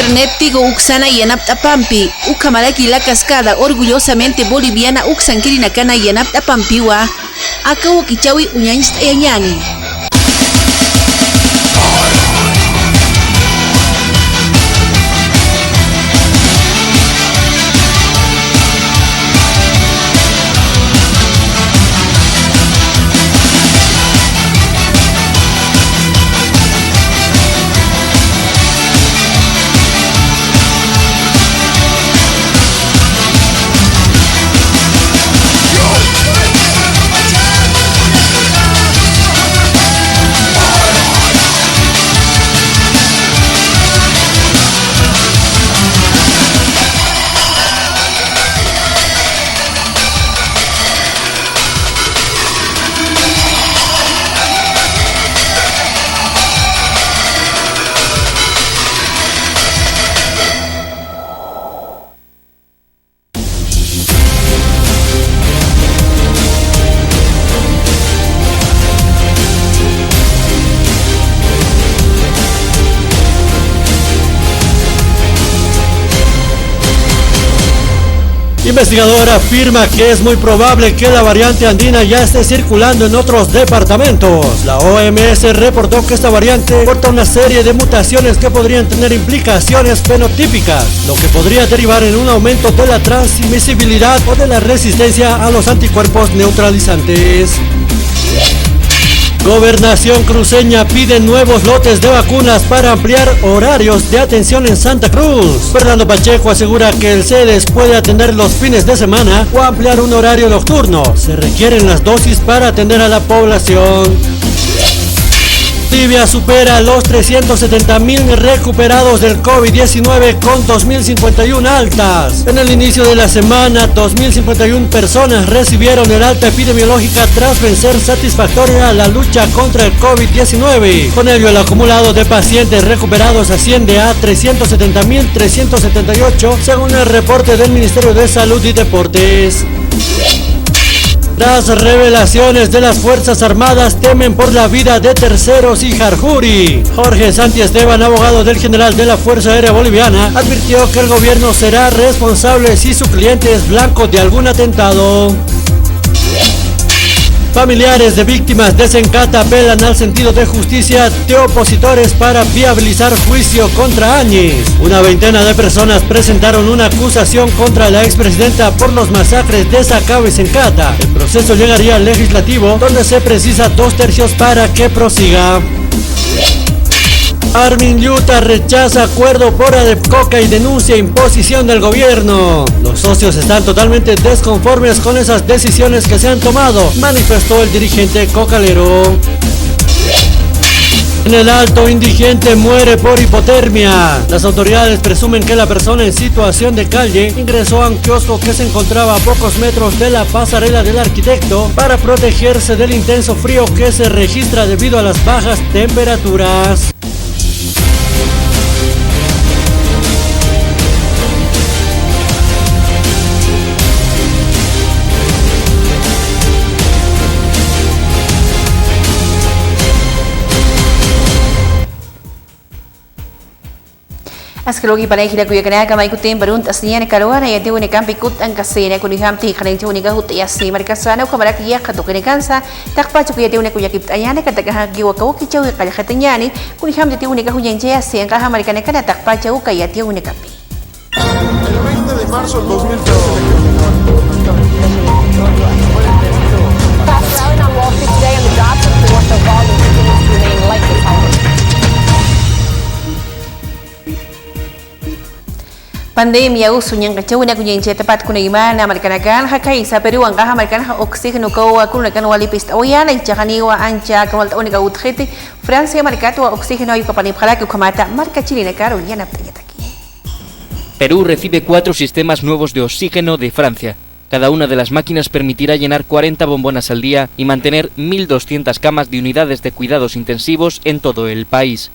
internet tigo uksana yanaptapampi, ukamaraki la cascada orgullosamente boliviana uksankirinakana yanaptapampiwa, akawo kichawi uñañista yañani. Investigador afirma que es muy probable que la variante andina ya esté circulando en otros departamentos. La OMS reportó que esta variante porta una serie de mutaciones que podrían tener implicaciones fenotípicas, lo que podría derivar en un aumento de la transmisibilidad o de la resistencia a los anticuerpos neutralizantes. Gobernación cruceña pide nuevos lotes de vacunas para ampliar horarios de atención en Santa Cruz. Fernando Pacheco asegura que el CEDES puede atender los fines de semana o ampliar un horario nocturno. Se requieren las dosis para atender a la población. Bolivia supera los 370.000 recuperados del COVID-19 con 2.051 altas. En el inicio de la semana, 2.051 personas recibieron el alta epidemiológica tras vencer satisfactoria la lucha contra el COVID-19. Con ello, el acumulado de pacientes recuperados asciende a 370.378, según el reporte del Ministerio de Salud y Deportes. Las revelaciones de las Fuerzas Armadas temen por la vida de terceros y Jarjuri. Jorge Santiesteban, abogado del general de la Fuerza Aérea Boliviana, advirtió que el gobierno será responsable si su cliente es blanco de algún atentado. Familiares de víctimas de Sencata apelan al sentido de justicia de opositores para viabilizar juicio contra Áñez. Una veintena de personas presentaron una acusación contra la expresidenta por los masacres de Sacaba y Sencata. El proceso llegaría al legislativo, donde se precisa 2/3 para que prosiga. Armin Yuta rechaza acuerdo por Adepcoca y denuncia imposición del gobierno. Los socios están totalmente desconformes con esas decisiones que se han tomado, manifestó el dirigente cocalero. En el Alto, indigente muere por hipotermia. Las autoridades presumen que la persona en situación de calle ingresó a un kiosco que se encontraba a pocos metros de la pasarela del arquitecto para protegerse del intenso frío que se registra debido a las bajas temperaturas. Askalogi panay hila kuya kana kamay kutin barun tasniya ni karuana ya tiwini kampi kut ang kasina kuni hamti kanay tiwini ka hut yasi markasana kamara kiya katukini kansa takpa chukuya tiwini kuya kip ayane kataka giwa kawki chawi kala khatanyani kuni hamti tiwini ka huyan jaya si ang kahamar kana kana takpa chawu kaya tiwini kampi. El 20 de marzo del 2013 Pandemia usunyang kacawina kunyang tapat kuna imana markanakan hakai sa Peru ang kahamarkan ha oxygen ko kuna kan walipis oyana ichakaniwa ancha kamal taon ka utkhiti Francia markato oxígeno ay kapaniphala que kamata marca Chile na karo yana aquí. Perú recibe 4 sistemas nuevos de oxígeno de Francia. Cada una de las máquinas permitirá llenar 40 bombonas al día y mantener 1.200 camas de unidades de cuidados intensivos en todo el país.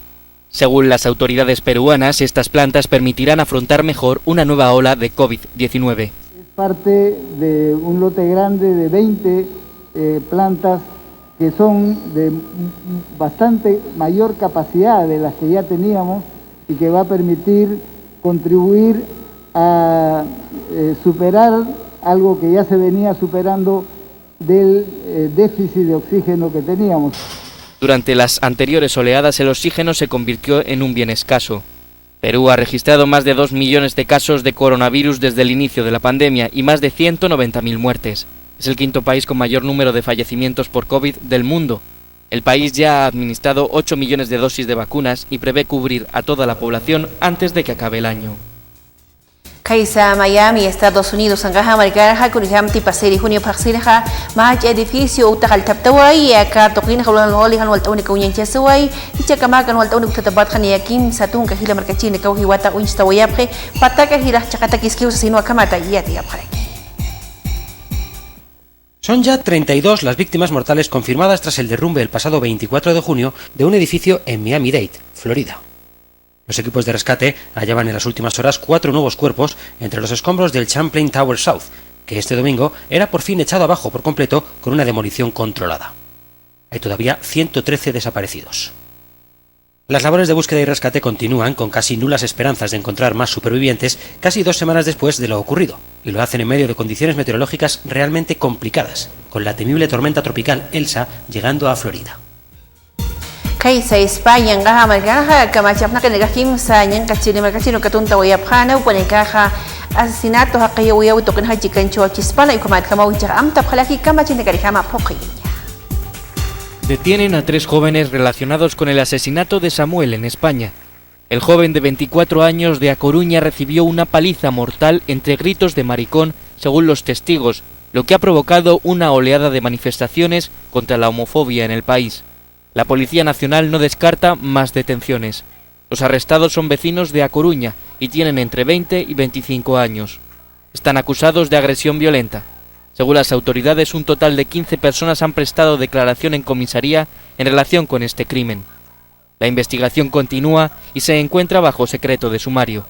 Según las autoridades peruanas, estas plantas permitirán afrontar mejor una nueva ola de COVID-19. Es parte de un lote grande de 20 plantas que son de bastante mayor capacidad de las que ya teníamos y que va a permitir contribuir a superar algo que ya se venía superando del déficit de oxígeno que teníamos. Durante las anteriores oleadas el oxígeno se convirtió en un bien escaso. Perú ha registrado más de 2 millones de casos de coronavirus desde el inicio de la pandemia y más de 190.000 muertes. Es el quinto país con mayor número de fallecimientos por COVID del mundo. El país ya ha administrado 8 millones de dosis de vacunas y prevé cubrir a toda la población antes de que acabe el año. Kaisa Miami, Estados Unidos, Angaha Margaraja, Kunijamti, Pasiri, Junio, Paxiraja, Mahach edificio, Utakal Taptaway, Kartokin, Holihan, Waltaunica, Unyanchesaway, y Chacamacan, Waltaunica, Tabathan, Yakim, Satun, Kahila Marcachine, Kauhiwata, Unstawayapre, Pataka, Hira, Chakatakis, Sino Akamata, Yatiapre. Son ya 32 las víctimas mortales confirmadas tras el derrumbe el pasado 24 de junio de un edificio en Miami-Dade, Florida. Los equipos de rescate hallaban en las últimas horas 4 nuevos cuerpos entre los escombros del Champlain Tower South, que este domingo era por fin echado abajo por completo con una demolición controlada. Hay todavía 113 desaparecidos. Las labores de búsqueda y rescate continúan con casi nulas esperanzas de encontrar más supervivientes casi 2 semanas después de lo ocurrido, y lo hacen en medio de condiciones meteorológicas realmente complicadas, con la temible tormenta tropical Elsa llegando a Florida. Kaisa España, Angaha Margaraja, Kamachapna, Kanegahim, Sayan, Kachini, Marcachino, Katunta, Wayapana, Upanekaja, asesinatos, Akayahuya, Token Hachikancho, Chispala, y Comat Kamaucha, Amta, Palaki, Kamachin, Karihama, Poki. Detienen a 3 jóvenes relacionados con el asesinato de Samuel en España. El joven de 24 años de A Coruña recibió una paliza mortal entre gritos de maricón, según los testigos, lo que ha provocado una oleada de manifestaciones contra la homofobia en el país. La Policía Nacional no descarta más detenciones. Los arrestados son vecinos de A Coruña y tienen entre 20 y 25 años. Están acusados de agresión violenta. Según las autoridades, un total de 15 personas han prestado declaración en comisaría en relación con este crimen. La investigación continúa y se encuentra bajo secreto de sumario.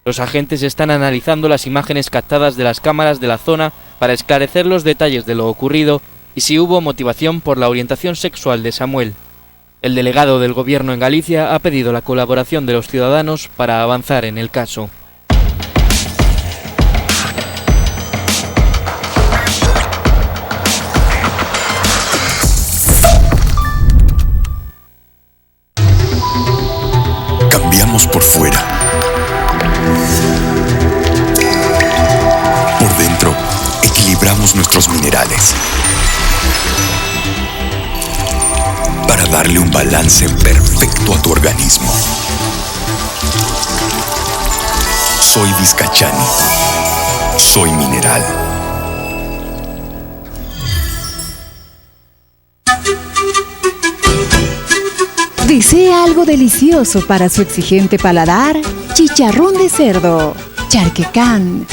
Los agentes están analizando las imágenes captadas de las cámaras de la zona para esclarecer los detalles de lo ocurrido y si hubo motivación por la orientación sexual de Samuel. El delegado del Gobierno en Galicia ha pedido la colaboración de los ciudadanos para avanzar en el caso. Cambiamos por fuera. Por dentro, equilibramos nuestros minerales para darle un balance perfecto a tu organismo. Soy Vizcachani. Soy mineral. ¿Desea algo delicioso para su exigente paladar? Chicharrón de cerdo, charquecán,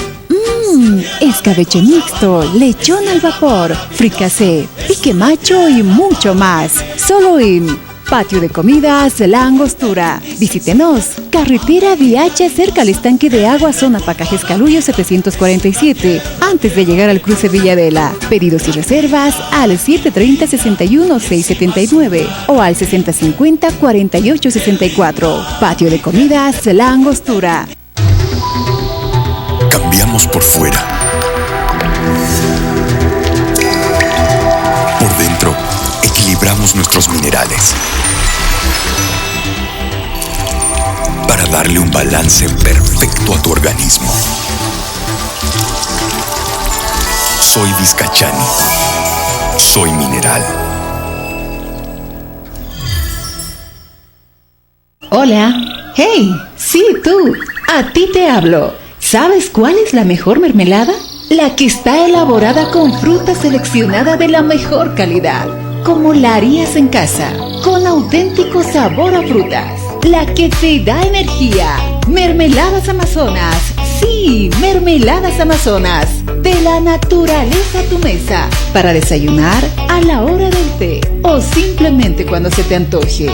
escabeche mixto, lechón al vapor, fricasé, pique macho y mucho más. Solo en Patio de Comidas La Angostura. Visítenos. Carretera Viacha, cerca al estanque de agua, zona Pacajes Calullo 747, antes de llegar al cruce Villadela. Pedidos y reservas al 730-61-679 o al 6050-4864. Patio de Comidas La Angostura. Cambiamos por fuera. Por dentro, equilibramos nuestros minerales para darle un balance perfecto a tu organismo. Soy Vizcachani. Soy mineral. Hola. Hey, sí, tú. A ti te hablo. ¿Sabes cuál es la mejor mermelada? La que está elaborada con fruta seleccionada de la mejor calidad, como la harías en casa, con auténtico sabor a frutas. La que te da energía. Mermeladas Amazonas. Sí, Mermeladas Amazonas. De la naturaleza a tu mesa. Para desayunar, a la hora del té o simplemente cuando se te antoje.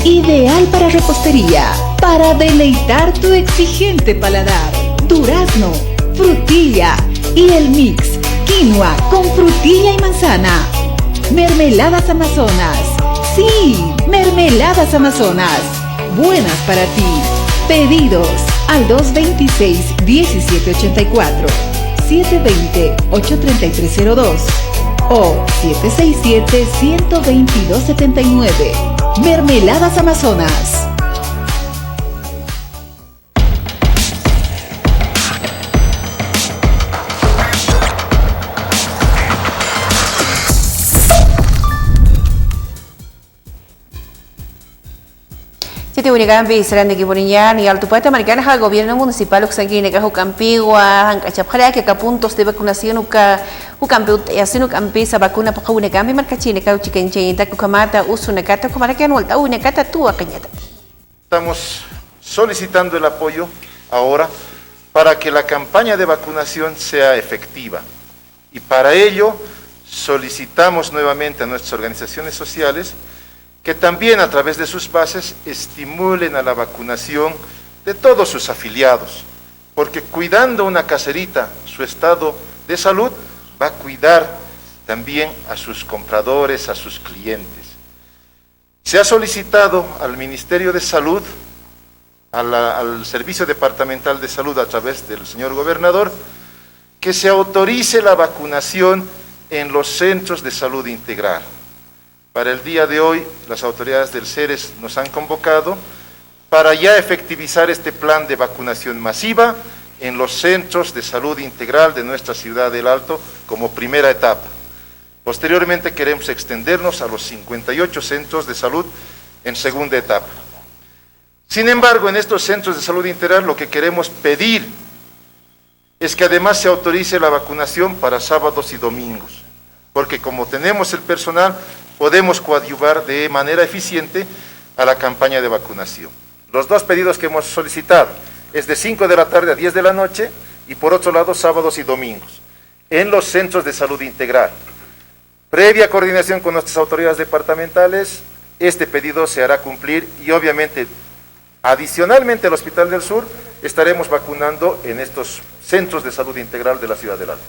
Ideal para repostería, para deleitar tu exigente paladar. Durazno, frutilla y el mix quinoa con frutilla y manzana. Mermeladas Amazonas. Sí, Mermeladas Amazonas. Buenas para ti. Pedidos al 226-1784, 720-83302 o 767-12279. Mermeladas Amazonas. Siti Unigambi serán de Kiburiñán y Altupata Maricana al gobierno municipal Uxanguine Cajucampigua, Ancachapjara que puntos de vacunación Ucampi así Ucampi esa vacuna para Unigambi Marcachine Cauchiquenchita Cucamata Usunacata Comaracan Volta Unacata Tua Cañata. Estamos solicitando el apoyo ahora para que la campaña de vacunación sea efectiva y para ello solicitamos nuevamente a nuestras organizaciones sociales que también a través de sus bases estimulen a la vacunación de todos sus afiliados, porque cuidando una caserita su estado de salud, va a cuidar también a sus compradores, a sus clientes. Se ha solicitado al Ministerio de Salud, al Servicio Departamental de Salud a través del señor gobernador, que se autorice la vacunación en los centros de salud integral. Para el día de hoy, las autoridades del CERES nos han convocado para ya efectivizar este plan de vacunación masiva en los centros de salud integral de nuestra ciudad del Alto como primera etapa. Posteriormente queremos extendernos a los 58 centros de salud en segunda etapa. Sin embargo, en estos centros de salud integral lo que queremos pedir es que además se autorice la vacunación para sábados y domingos, porque como tenemos el personal, podemos coadyuvar de manera eficiente a la campaña de vacunación. Los dos pedidos que hemos solicitado es de 5 de la tarde a 10 de la noche y por otro lado sábados y domingos en los centros de salud integral. Previa coordinación con nuestras autoridades departamentales, este pedido se hará cumplir y obviamente adicionalmente al Hospital del Sur estaremos vacunando en estos centros de salud integral de la ciudad del Alto.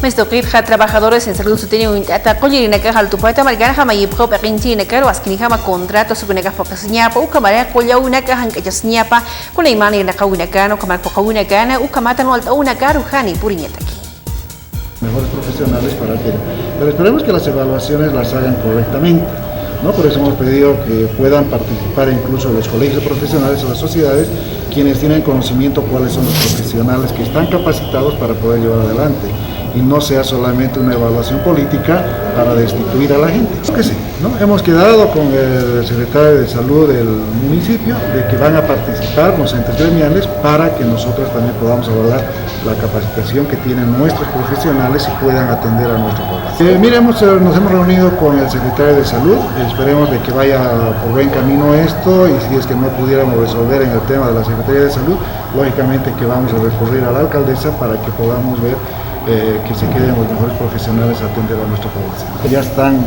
Mestokitja trabajadores en salud sutiene unitata collinaka haltupata margana mayipko peqintinaka waskinihama contrato sukunaka pokasnyapa ukamara kollaunaka hankachasnyapa con imani nakawinaka no kamar pokawinaka ukamata no altaunaka ruhani puriñataki. Mejores profesionales para que, pero esperemos que las evaluaciones las hagan correctamente, ¿no? Por eso hemos pedido que puedan participar incluso los colegios profesionales o las sociedades, quienes tienen conocimiento cuáles son los profesionales que están capacitados para poder llevar adelante y no sea solamente una evaluación política para destituir a la gente. Que sí, ¿no? Hemos quedado con el secretario de Salud del municipio de que van a participar los entes gremiales para que nosotros también podamos evaluar la capacitación que tienen nuestros profesionales y puedan atender a nuestra población. Nos hemos reunido con el secretario de Salud, esperemos de que vaya por buen camino esto y si es que no pudiéramos resolver en el tema de la Secretaría de Salud, lógicamente que vamos a recurrir a la alcaldesa para que podamos ver que se queden los mejores profesionales a atender a nuestra población. Ya están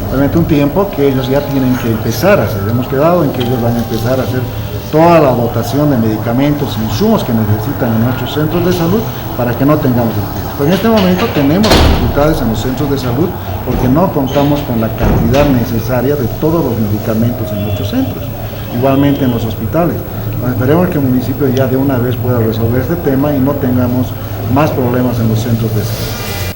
realmente un tiempo que ellos ya tienen que empezar a hacer, hemos quedado en que ellos van a empezar a hacer toda la dotación de medicamentos e insumos que necesitan en nuestros centros de salud para que no tengamos despidos. Pero en este momento tenemos dificultades en los centros de salud porque no contamos con la cantidad necesaria de todos los medicamentos en nuestros centros, igualmente en los hospitales. Esperemos que el municipio ya de una vez pueda resolver este tema y no tengamos más problemas en los centros de salud.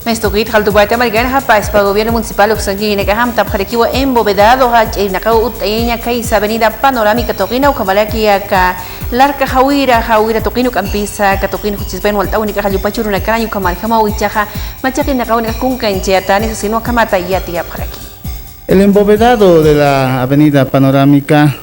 Mestokit haltupata margana pais para gobierno municipal Uxanguine kaham tapjarekiwa en bovedado nakau utaiña kaisa avenida panorámica toquina ukamalaki ka larka hawira toquino campisa katoquino chisben walta única halupachuru nakaraño kamarjama uichaja machaki nakau kunka encheatani sino kamata yati apjaraki. El embovedado de la avenida panorámica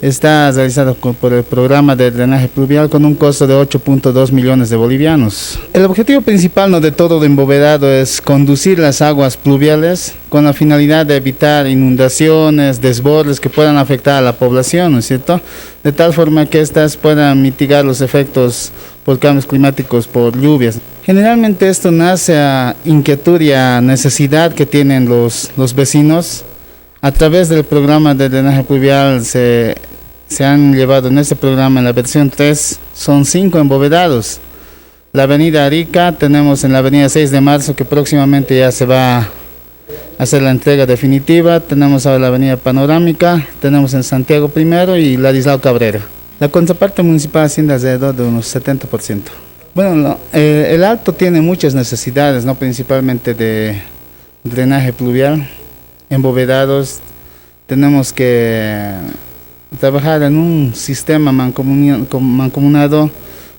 está realizado por el programa de drenaje pluvial con un costo de 8.2 millones de bolivianos. El objetivo principal de todo el embovedado es conducir las aguas pluviales con la finalidad de evitar inundaciones, desbordes que puedan afectar a la población, ¿no es cierto? De tal forma que éstas puedan mitigar los efectos por cambios climáticos, por lluvias. Generalmente esto nace a inquietud y a necesidad que tienen los vecinos. A través del programa de drenaje pluvial se han llevado en este programa, en la versión 3, son 5 embovedados. La avenida Arica, tenemos en la avenida 6 de marzo que próximamente ya se va hacer la entrega definitiva. Tenemos ahora la avenida Panorámica, tenemos en Santiago primero y Ladislao Cabrera. La contraparte municipal asciende alrededor de unos 70%. Bueno, el Alto tiene muchas necesidades, ¿no? Principalmente de drenaje pluvial, embovedados. Tenemos que trabajar en un sistema mancomunado,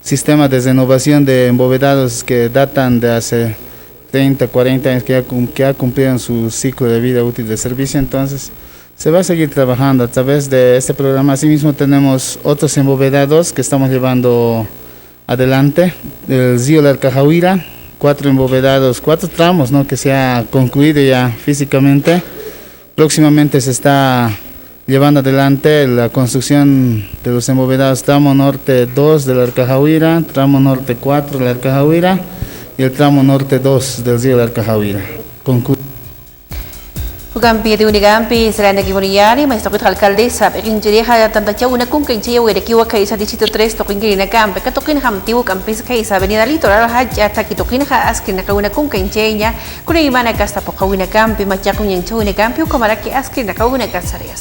sistema de renovación de embovedados que datan de hace 30, 40 años, que ya cumplieron su ciclo de vida útil de servicio. Entonces se va a seguir trabajando a través de este programa. Asimismo tenemos otros embovedados que estamos llevando adelante. El río La Arcajahuira, 4 embovedados, 4 tramos, ¿no?, que se ha concluido ya físicamente. Próximamente se está llevando adelante la construcción de los embovedados tramo norte 2 de La Arcajahuira, tramo norte 4 de La Arcajahuira y el tramo norte 2 del río La Arcajahuira. Hugampi de Unigampi, Serena Giboniani, maestro alcaldesa, Pekinjeria, tanta chauna con Kenchia, Huerekiwa, Kaisa, Distrito 3, Toquinquina Camp, Catoquin Hamtiu, Campis, Kaisa, Avenida Litoral, Haya, Taquitoquin, Askin, Nakauna con Kenchea, Kureimana Casta Pocauina Campi, Machacun y Chune Campi, Camaraki, Askin, Nakauna Casaria.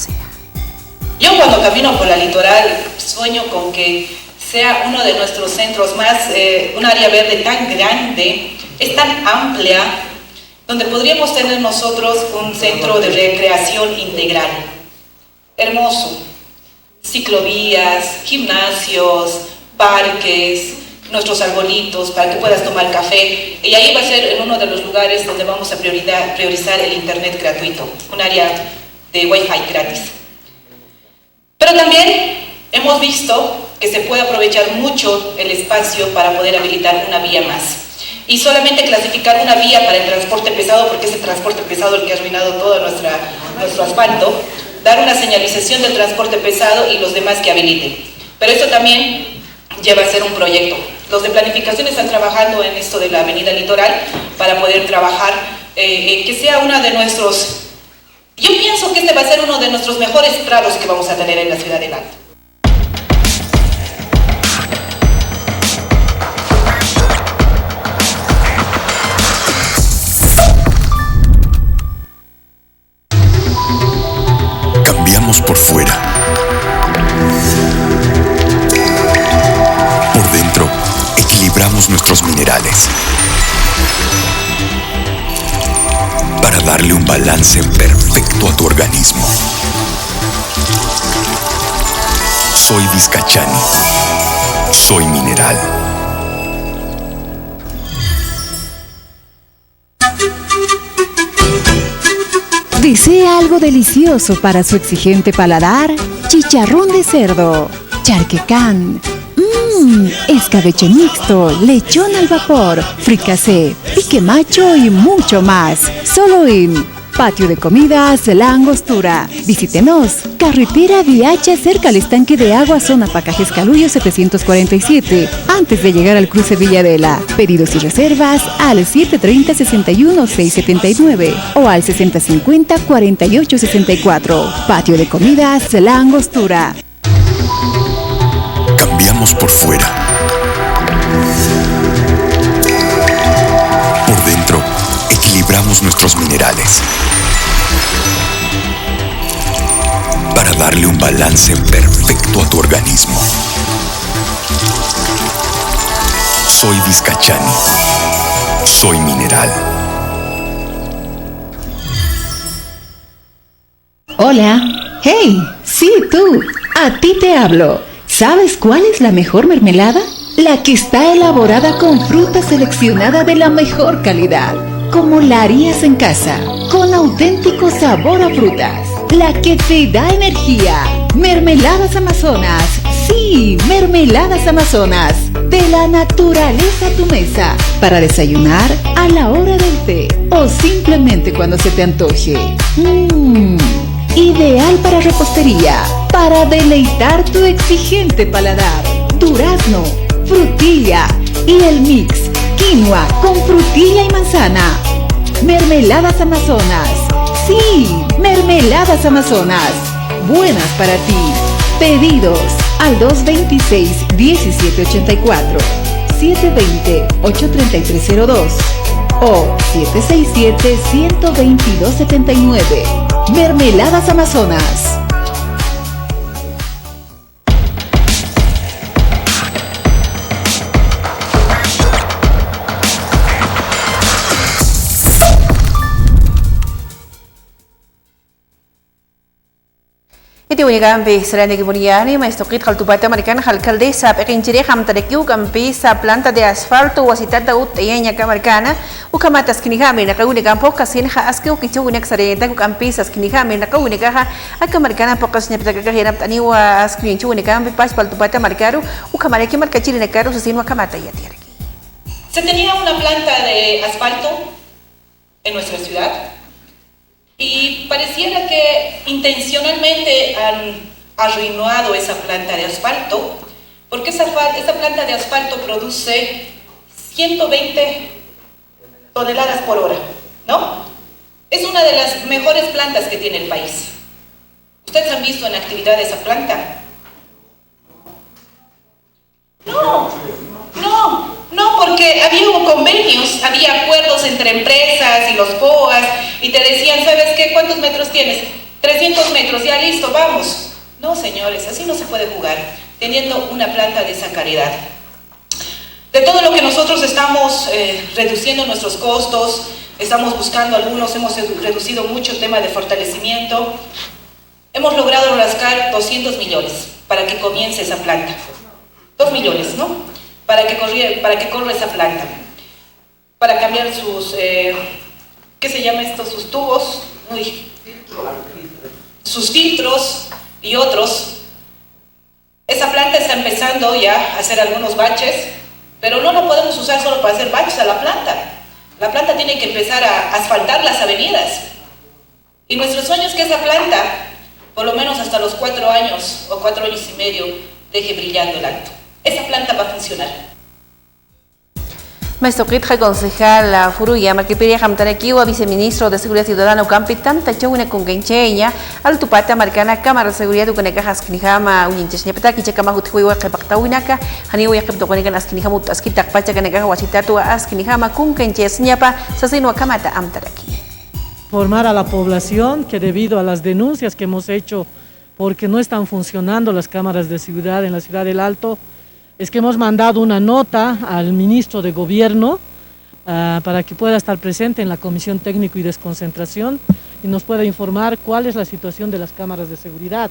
Yo cuando camino por la litoral sueño con que sea uno de nuestros centros más, un área verde tan grande, es tan amplia, donde podríamos tener nosotros un centro de recreación integral, hermoso, ciclovías, gimnasios, parques, nuestros arbolitos para que puedas tomar café, y ahí va a ser en uno de los lugares donde vamos a priorizar el internet gratuito, un área de wifi gratis. Pero también hemos visto que se puede aprovechar mucho el espacio para poder habilitar una vía más. Y solamente clasificar una vía para el transporte pesado, porque es el transporte pesado el que ha arruinado todo nuestro asfalto, dar una señalización del transporte pesado y los demás que habiliten. Pero esto también lleva a ser un proyecto. Los de planificación están trabajando en esto de la avenida Litoral para poder trabajar, que sea una de nuestros... Yo pienso que este va a ser uno de nuestros mejores prados que vamos a tener en la ciudad del Alto. Por fuera. Por dentro, equilibramos nuestros minerales para darle un balance perfecto a tu organismo. Soy Vizcachani. Soy mineral. ¿Desea algo delicioso para su exigente paladar? Chicharrón de cerdo, charquecán, escabeche mixto, lechón al vapor, fricasé, pique macho y mucho más. Solo en Patio de Comidas La Angostura. Visítenos. Carretera Viacha, cerca al estanque de agua, zona Pacajes Caluyo 747, antes de llegar al cruce Villadela. Pedidos y reservas al 730-61-679 o al 6050-4864. Patio de Comidas La Angostura. Cambiamos por fuera. Por dentro, equilibramos nuestros minerales para darle un balance perfecto a tu organismo. Soy Vizcachani. Soy mineral. Hola. Hey, sí, tú. A ti te hablo. ¿Sabes cuál es la mejor mermelada? La que está elaborada con fruta seleccionada de la mejor calidad, como la harías en casa, con auténtico sabor a frutas. La que te da energía. Mermeladas Amazonas. Sí, Mermeladas Amazonas. De la naturaleza a tu mesa. Para desayunar, a la hora del té o simplemente cuando se te antoje. Ideal para repostería, para deleitar tu exigente paladar. Durazno, frutilla y el mix quinoa con frutilla y manzana. Mermeladas Amazonas. Sí, Mermeladas Amazonas. Buenas para ti. Pedidos al 226-1784, 720-83302. o 767-122-79. Mermeladas Amazonas. Iti unigampi serane Kibuniani, maestro Kit Kaltubata Americana, alcaldesa, pequinchire hamtarekiu campi sa planta de asfalto, wasitata utayenya kamarkana, ukamatas kinihami, nakaunigampo kasinha aske ukichu unek sarenta campi sas kinihami, nakaunikaha, akamarkana pocas nepatakahinap taniwa askinchu unigampi pas paltubata marcaru, ukamareki marcachiri nekaru, sasino akamata yatiareki. Se tenía una planta de asfalto en nuestra ciudad. Y pareciera que intencionalmente han arruinado esa planta de asfalto, porque esa planta de asfalto produce 120 toneladas por hora, ¿no? Es una de las mejores plantas que tiene el país. ¿Ustedes han visto en actividad esa planta? No, porque había convenios, había acuerdos entre empresas y los POAS y te decían, ¿sabes qué? ¿Cuántos metros tienes? 300 metros, ya listo, vamos. No, señores, así no se puede jugar, teniendo una planta de esa calidad. De todo lo que nosotros estamos reduciendo nuestros costos, estamos buscando algunos, hemos reducido mucho el tema de fortalecimiento, hemos logrado rascar 200 millones para que comience esa planta. 2 millones, ¿no? Para que corra esa planta, para cambiar sus, ¿qué se llama esto? Sus tubos, sus filtros y otros. Esa planta está empezando ya a hacer algunos baches, pero no lo podemos usar solo para hacer baches a la planta. La planta tiene que empezar a asfaltar las avenidas. Y nuestro sueño es que esa planta, por lo menos hasta los 4 años o 4 años y medio, deje brillando el alto. Esa planta va a funcionar. Maestro Kit, concejal Furuya, Marquipiria Hamtarekiwa, viceministro de Seguridad Ciudadana, Campitan, Tachuna con Gencheña, Altupata, Marcana, Cámara de Seguridad, Ucanecajas, Kinihama, Uninchesnepata, Kichakama, Huthuiwa, Kepactauinaca, Haniwa, Keptoconegan, Askinihamut, Askitak, Pachacanecaja, Wachitatu, Askinihama, con Genchesñapa, Sasino, Kamata, Amtaraki. Informar a la población que debido a las denuncias que hemos hecho porque no están funcionando las cámaras de seguridad en la ciudad del Alto, es que hemos mandado una nota al ministro de Gobierno para que pueda estar presente en la Comisión Técnico y Desconcentración y nos pueda informar cuál es la situación de las cámaras de seguridad.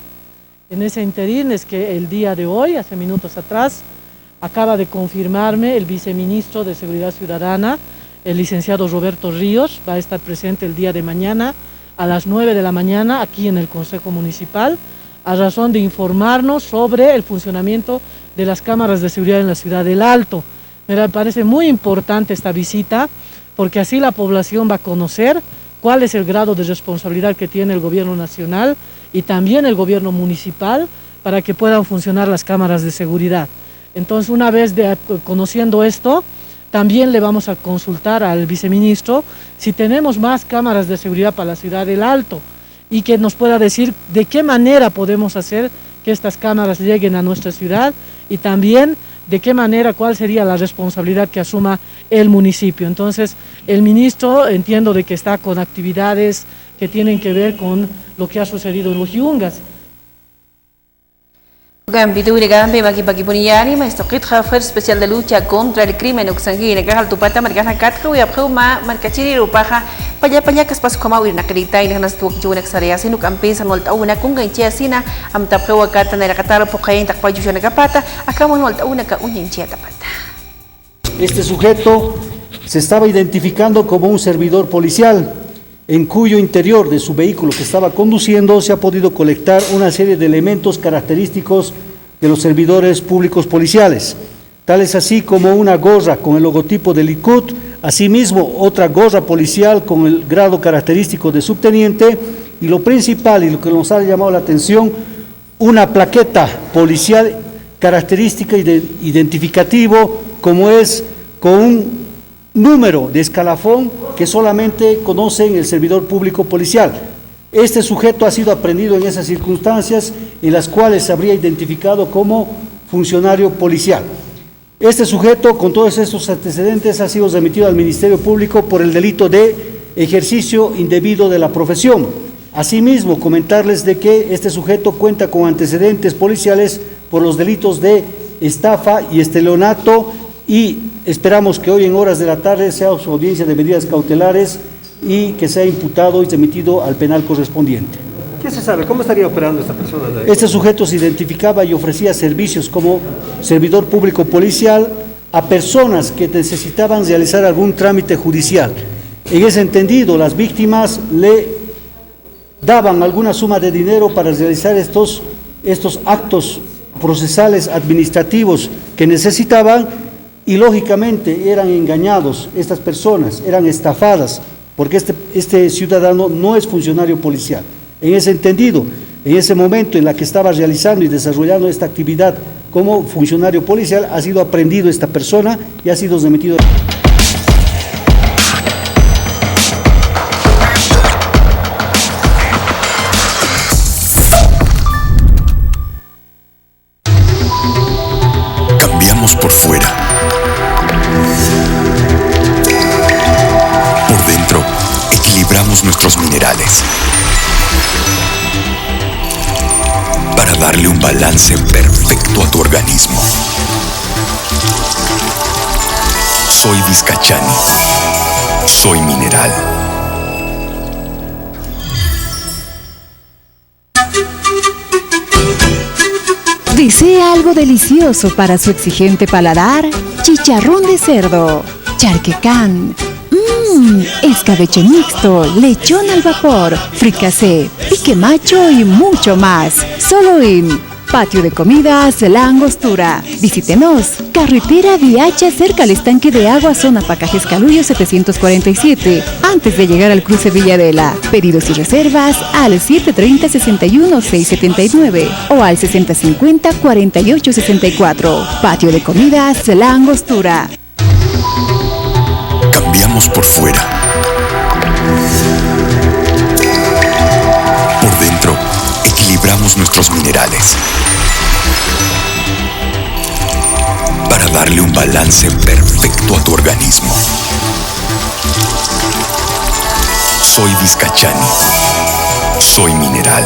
En ese interín es que el día de hoy, hace minutos atrás, acaba de confirmarme el viceministro de Seguridad Ciudadana, el licenciado Roberto Ríos, va a estar presente el día de mañana a las 9 de la mañana aquí en el Consejo Municipal, a razón de informarnos sobre el funcionamiento de las cámaras de seguridad en la ciudad del Alto. Me parece muy importante esta visita porque así la población va a conocer cuál es el grado de responsabilidad que tiene el gobierno nacional y también el gobierno municipal para que puedan funcionar las cámaras de seguridad. Entonces, una vez conociendo esto, también le vamos a consultar al viceministro si tenemos más cámaras de seguridad para la ciudad del Alto y que nos pueda decir de qué manera podemos hacer que estas cámaras lleguen a nuestra ciudad y también de qué manera, cuál sería la responsabilidad que asuma el municipio. Entonces, el ministro entiendo de que está con actividades que tienen que ver con lo que ha sucedido en los Yungas. Gambituri Gambi, Maki Puniani, Maestro Kit, jefe especial de lucha contra el crimen uxangui, Negal Tupata, Marcana Catro y Abhuma, Marcachiri Rupaja, Paya Caspas Comau y Nacarita y Nanas Tuakichuna Xarea, Sinu Campesa, Nolta una Kunga y Chiasina, Amtapua Cata, Nerakataro, Pocain, Takpayushana Capata, acabamos Nolta una Uninchia Tapata. Este sujeto se estaba identificando como un servidor policial, en cuyo interior de su vehículo que estaba conduciendo se ha podido colectar una serie de elementos característicos de los servidores públicos policiales, tales así como una gorra con el logotipo del Likud, asimismo otra gorra policial con el grado característico de subteniente y lo principal y lo que nos ha llamado la atención, una plaqueta policial característica identificativo como es con un número de escalafón que solamente conocen el servidor público policial. Este sujeto ha sido aprehendido en esas circunstancias en las cuales se habría identificado como funcionario policial. Este sujeto, con todos estos antecedentes, ha sido remitido al Ministerio Público por el delito de ejercicio indebido de la profesión. Asimismo, comentarles de que este sujeto cuenta con antecedentes policiales por los delitos de estafa y estelionato, y esperamos que hoy en horas de la tarde sea su audiencia de medidas cautelares y que sea imputado y remitido al penal correspondiente. ¿Qué se sabe? ¿Cómo estaría operando esta persona? Este sujeto se identificaba y ofrecía servicios como servidor público policial a personas que necesitaban realizar algún trámite judicial. En ese entendido, las víctimas le daban alguna suma de dinero para realizar estos actos procesales administrativos que necesitaban, y lógicamente eran engañados estas personas, eran estafadas, porque este ciudadano no es funcionario policial. En ese entendido, en ese momento en la que estaba realizando y desarrollando esta actividad como funcionario policial, ha sido aprehendido esta persona y ha sido remitido. Cambiamos por fuera. Por dentro, equilibramos nuestros minerales para darle un balance perfecto a tu organismo. Soy Vizcachani. Soy mineral. ¿Desea algo delicioso para su exigente paladar? Chicharrón de cerdo, charquecán, escabeche mixto, lechón al vapor, fricasé, pique macho y mucho más. Solo en Patio de Comidas La Angostura. Visítenos. Carretera Viacha, cerca al estanque de agua, zona Pacajes Calullo 747, antes de llegar al cruce Villadela. Pedidos y reservas al 730-61-679 o al 6050-4864. Patio de Comidas La Angostura. Cambiamos por fuera. Por dentro, equilibramos nuestros minerales para darle un balance perfecto a tu organismo. Soy Vizcachani. Soy mineral.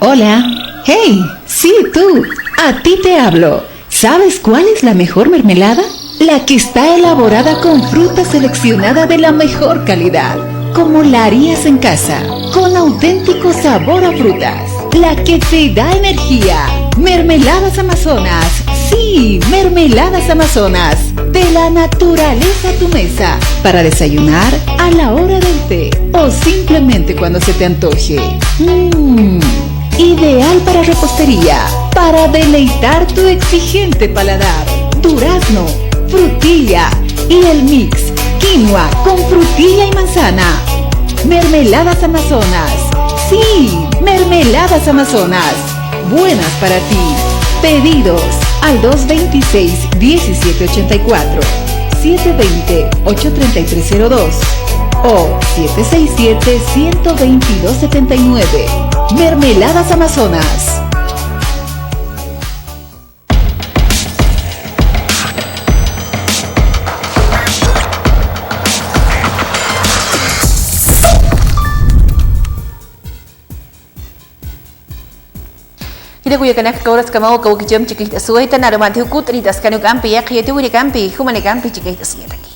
Hola. Hey, sí, tú. A ti te hablo. ¿Sabes cuál es la mejor mermelada? La que está elaborada con fruta seleccionada de la mejor calidad, como la harías en casa, con auténtico sabor a frutas. La que te da energía. Mermeladas Amazonas. Sí, Mermeladas Amazonas. De la naturaleza a tu mesa. Para desayunar, a la hora del té o simplemente cuando se te antoje. Ideal para repostería, para deleitar tu exigente paladar. Durazno, frutilla y el mix quinoa con frutilla y manzana. Mermeladas Amazonas. Sí, Mermeladas Amazonas. Buenas para ti. Pedidos al 226-1784, 720-83302 o 767-12279. Mermeladas Amazonas. Kita kuya kanak kauras kamau kau kejam cikit suai tan ada mantiu kut ni das kanuk ampi ya kaya tu ni kampi kumane kampi cikit asnya lagi.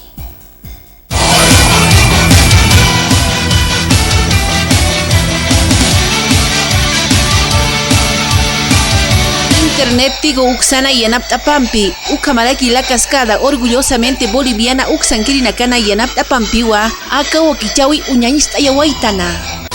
Internet tigo uksana yanap tapampi ukamalaki la cascada orgullosamente boliviana uksankiri nakana yanap tapampiwa akau kichawi unyanis tayawaitana.